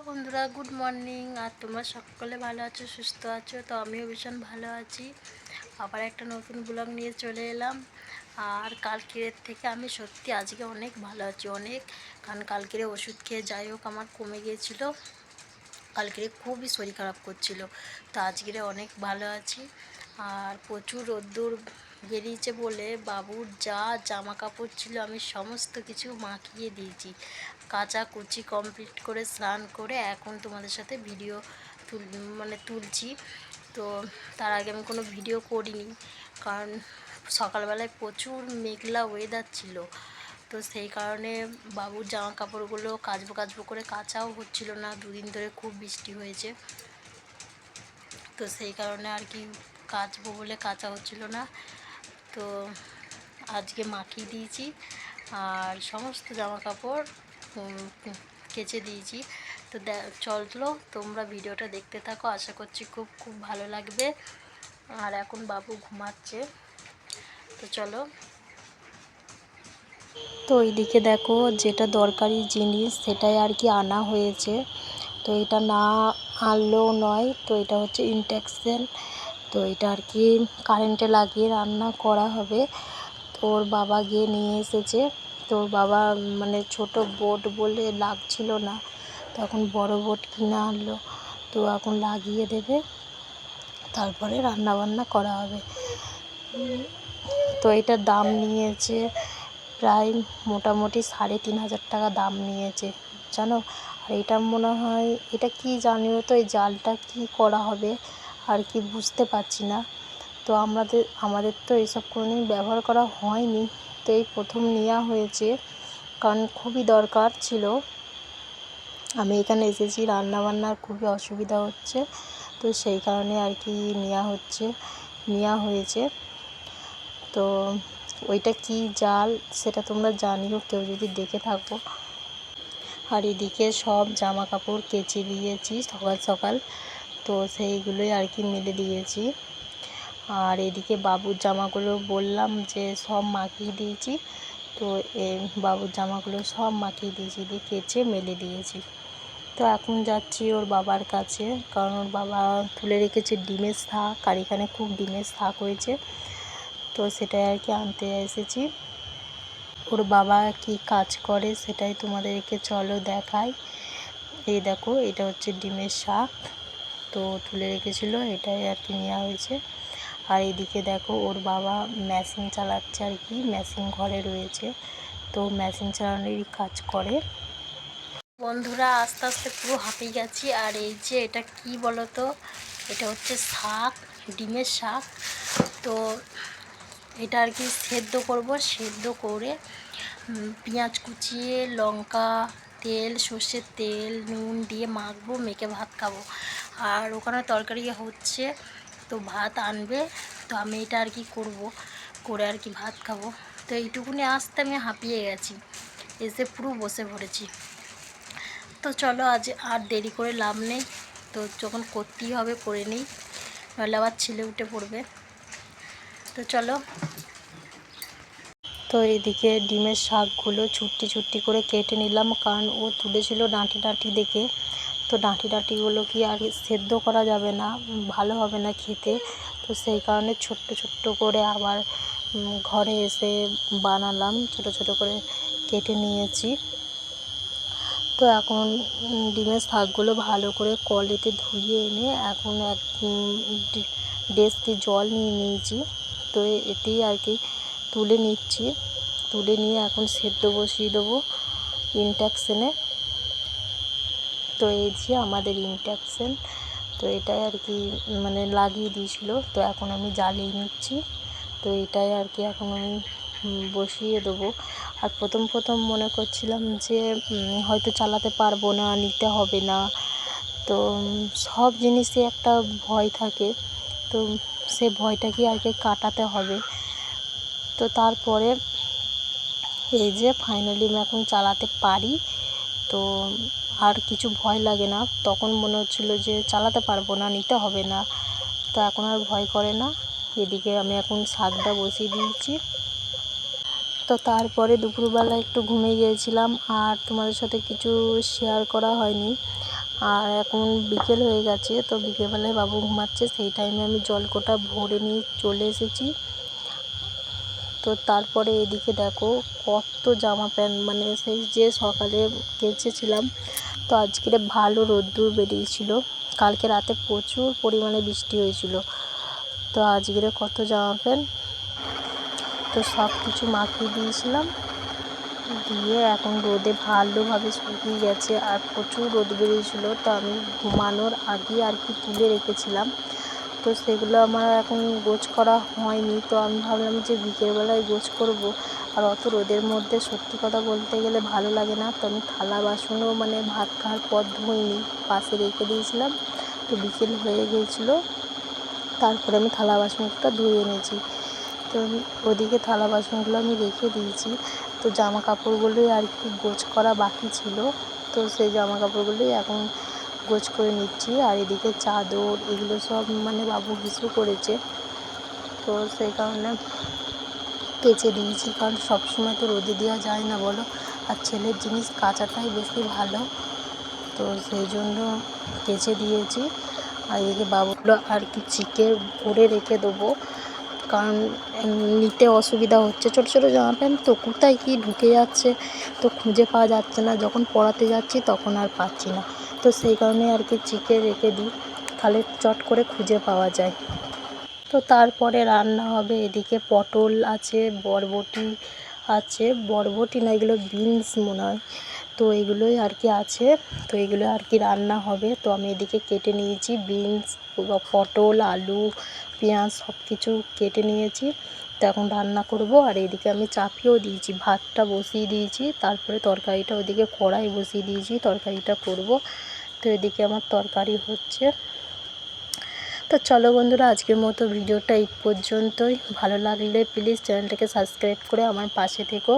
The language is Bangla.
বন্ধুরা, গুড মর্নিং। আর তোমরা সকলে ভালো আছো, সুস্থ আছো? তো আমিও ভীষণ ভালো আছি। আবার একটা নতুন ব্লগ নিয়ে চলে এলাম। আর কালকের থেকে আমি সত্যি আজকে অনেক ভালো আছি, অনেক। কারণ কালকের ওষুধ খেয়ে যাই হোক আমার কমে গিয়েছিলো। কালকের খুবই শরীর খারাপ করছিল, তো আজকের অনেক ভালো আছি। আর প্রচুর রোদ্দুর বেরিয়েছে বলে বাবুর যা জামা কাপড় ছিল আমি সমস্ত কিছু মাখিয়ে দিয়েছি। কাচা কুচি কমপ্লিট করে স্নান করে এখন তোমাদের সাথে ভিডিও তুলছি। তো তার আগে আমি কোনো ভিডিও করিনি, কারণ সকালবেলায় প্রচুর মেঘলা ওয়েদার ছিল। তো সেই কারণে বাবুর জামা কাপড়গুলো কাচবো করে কাচাও হচ্ছিল না, দুদিন ধরে খুব বৃষ্টি হয়েছে। তো সেই কারণে আর কি কাচবো বলে কাচা হচ্ছিল না। তো আজকে মাখিয়ে দিয়েছি আর সমস্ত জামা কাপড় কেচে দিয়েছি। তো চলো তোমরা ভিডিওটা দেখতে থাকো, আশা করছি খুব খুব ভালো লাগবে। আর এখন বাবু ঘুমাচ্ছে, তো চলো। তো এইদিকে দেখো, যেটা দরকারি জিনিস সেটাই আর কি আনা হয়েছে। তো এটা না আনলেও নয়, তো এটা হচ্ছে ইন্ডাকশান। তো এটা আর কি কারেন্টে লাগিয়ে রান্না করা হবে। তো ওর বাবা গিয়ে নিয়ে এসেছে। তো ওর বাবা ছোট বোর্ড বলে লাগছিল না, তখন বড় বোর্ড কিনে আনলো। তো এখন লাগিয়ে দেবে, তারপরে রান্না বান্না করা হবে। তো এটার দাম নিয়েছে প্রায় মোটামুটি ৩,৫০০ টাকা দাম নিয়েছে, জানো। আর এটা মনে হয় এটা কি জানিও তো, এই জালটা কি করা হবে আর কি বুঝতে পারছি না। তো আমাদের তো এসব কোনোদিন ব্যবহার করা হয়নি, তো এই প্রথম নেওয়া হয়েছে, কারণ খুবই দরকার ছিল। আমি এখানে এসেছি, রান্নাবান্নার খুবই অসুবিধা হচ্ছে, তো সেই কারণে আর কি নেওয়া হয়েছে। তো ওইটা কি জাল সেটা তোমরা জানিও কেউ যদি দেখে থাকো। আর এদিকে সব জামা কাপড় কেচে দিয়েছি সকাল সকাল, তো সেইগুলোই আর কি মেলে দিয়েছি। আর এদিকে বাবুর জামাগুলো বললাম যে সব মাখিয়ে দিয়েছি। তো বাবুর জামাগুলো সব মাখিয়ে দিয়েছি, দিয়ে কেচে মেলে দিয়েছি। তো এখন যাচ্ছি ওর বাবার কাছে, কারণ ওর বাবা তুলে রেখেছে ডিমের শাক, আর এখানে খুব ডিমের শাক হয়েছে, তো সেটাই আর কি আনতে এসেছি। ওর বাবা কি কাজ করে সেটাই তোমাদেরকে চলো দেখাই। এই দেখো, এটা হচ্ছে ডিমের শাক, তো তুলে রেখেছিল, এটাই আর কি নেওয়া হয়েছে। আর এদিকে দেখো ওর বাবা মেশিন চালাচ্ছে আর কি, মেশিন ঘরে রয়েছে, তো মেশিন চালানোরই কাজ করে। বন্ধুরা, আস্তে আস্তে পুরো হাঁপিয়ে গেছি। আর এই যে এটা কি বলো তো, এটা হচ্ছে শাক, ডিমের শাক। তো এটা আর কি সেদ্ধ করব, সেদ্ধ করে পেঁয়াজ কুচিয়ে লঙ্কা তেল সর্ষের তেল নুন দিয়ে মাখবো, মেখে ভাত খাবো। আর ওখানে তরকারি হচ্ছে, তো ভাত আনবে, তো আমি এটা আর কি করে আর কি ভাত খাবো। তো এইটুকুনি আসতে আমি হাঁপিয়ে গেছি, এসে পুরো বসে পড়েছি। তো চলো আজ আর দেরি করে লাভ নেই, তো যখন করতেই হবে করে নিই, নাহলে আবার ছেলে উঠে পড়বে। তো চলো। তো এইদিকে ডিমের শাকগুলো ছুট্টি করে কেটে নিলাম, কারণ ও তুলেছিল ডাঁটি দেখে। তো ডাঁটিগুলো কি আর সেদ্ধ করা যাবে না, ভালো হবে না খেতে। তো সেই কারণে ছোট্ট করে আবার ঘরে এসে বানালাম, ছোট করে কেটে নিয়েছি। তো এখন ডিমের শাকগুলো ভালো করে কলেতে ধুয়ে এনে এখন ডেস্কে জল নিয়ে নিয়েছি। তো এতেই আর কি তুলে নিয়ে এখন সেদ্ধ বসিয়ে দেবো ইন্ডাকশানে। তো এই যে আমাদের ইন্ডাকশান, তো এটাই আর কি লাগিয়ে দিয়েছিল, তো এখন আমি জ্বালিয়ে নিচ্ছি। তো এটাই আর কি এখন আমি বসিয়ে দেবো। আর প্রথম মনে করছিলাম যে হয়তো চালাতে পারবো না, নিতে হবে না। তো সব জিনিসে একটা ভয় থাকে, তো সে ভয়টাকে আর কি কাটাতে হবে। তো তারপরে এই যে ফাইনালি আমি এখন চালাতে পারি, তো আর কিছু ভয় লাগে না। তখন মনে হচ্ছিলো যে চালাতে পারবো না, নিতে হবে না, তো এখন আর ভয় করে না। এদিকে আমি এখন শাকটা বসিয়ে দিয়েছি। তো তারপরে দুপুরবেলা একটু ঘুমিয়ে গিয়েছিলাম, আর তোমাদের সাথে কিছু শেয়ার করা হয়নি। আর এখন বিকেল হয়ে গেছে, তো বিকেলবেলায় বাবু ঘুমাচ্ছে, সেই টাইমে আমি জলকোটা ভরে নিয়ে চলে এসেছি। তো তারপরে এদিকে দেখো কত জামা প্যান্ট, মানে সেই যে সকালে কেচেছিলাম, তো আজকে ভালো রোদ্দুর বেরিয়েছিল, কালকে রাতে প্রচুর পরিমাণে বৃষ্টি হয়েছিল। তো আজকে কত জামা প্যান্ট তো সব কিছু মাখিয়ে দিয়েছিলাম, দিয়ে এখন রোদে ভালোভাবে শুকিয়ে গেছে, আর প্রচুর রোদ বেরিয়েছিল। তো আমি ঘুমানোর আগে আর কি তুলে রেখেছিলাম, তো সেগুলো আমার এখন গোছ করা হয়নি। তো আমি ভাবলাম যে বিকেলবেলায় গোছ করব, আর অত রোদের মধ্যে সত্যি কথা বলতে গেলে ভালো লাগে না। তো আমি থালা বাসনও মানে ভাত খাওয়ার পর ধুইনি, পাশে রেখে দিয়েছিলাম। তো বিকেল হয়ে গিয়েছিলো, তারপরে আমি থালা বাসনটা ধুয়ে এনেছি। তো ওদিকে থালা বাসনগুলো আমি রেখে দিয়েছি। তো জামা কাপড়গুলোই আর কি গোছ করা বাকি ছিল, তো সেই জামা কাপড়গুলোই এখন গোছ করে নিচ্ছি। আর এদিকে চাদর এগুলো সব মানে বাবু হিসু করেছে, তো সেই কারণে কেচে দিয়েছি, কারণ সবসময় তো রোদে দেওয়া যায় না বলো, আর ছেলের জিনিস কাচাটাই বেশি ভালো, তো সেই জন্য কেচে দিয়েছি। আর এদিকে বাবুগুলো আর কি চিকে ভরে রেখে দেবো, কারণ নিতে অসুবিধা হচ্ছে, ছোটো ছোটো জামা প্যান্ট তো কোথায় কি ঢুকে যাচ্ছে, তো খুঁজে পাওয়া যাচ্ছে না, যখন পড়াতে যাচ্ছি তখন আর পাচ্ছি না। তো সেই কারণে আর কি চিকে রেখে দিই, তাহলে চট করে খুঁজে পাওয়া যায়। তো তারপরে রান্না হবে, এদিকে পটল আছে, বরবটি আছে, বরবটি না এগুলো বিনস মনে হয়, তো এগুলোই আর কি আছে। তো এগুলো আর কি রান্না হবে। তো আমি এদিকে কেটে নিয়েছি বিনস, পটল, আলু, পেঁয়াজ সব কিছু কেটে নিয়েছি। তো এখন রান্না করব। আর এদিকে আমি চাপিয়েও দিয়েছি, ভাতটা বসিয়ে দিয়েছি, তারপরে তরকারিটা ওদিকে কড়াই বসিয়ে দিয়েছি, তরকারিটা করব। তো এদিকে আমার তরকারি হচ্ছে। তো চলো বন্ধুরা, আজকের মতো ভিডিওটা এই পর্যন্তই। ভালো লাগলে প্লিজ চ্যানেলটাকে সাবস্ক্রাইব করে আমার পাশে থেকো।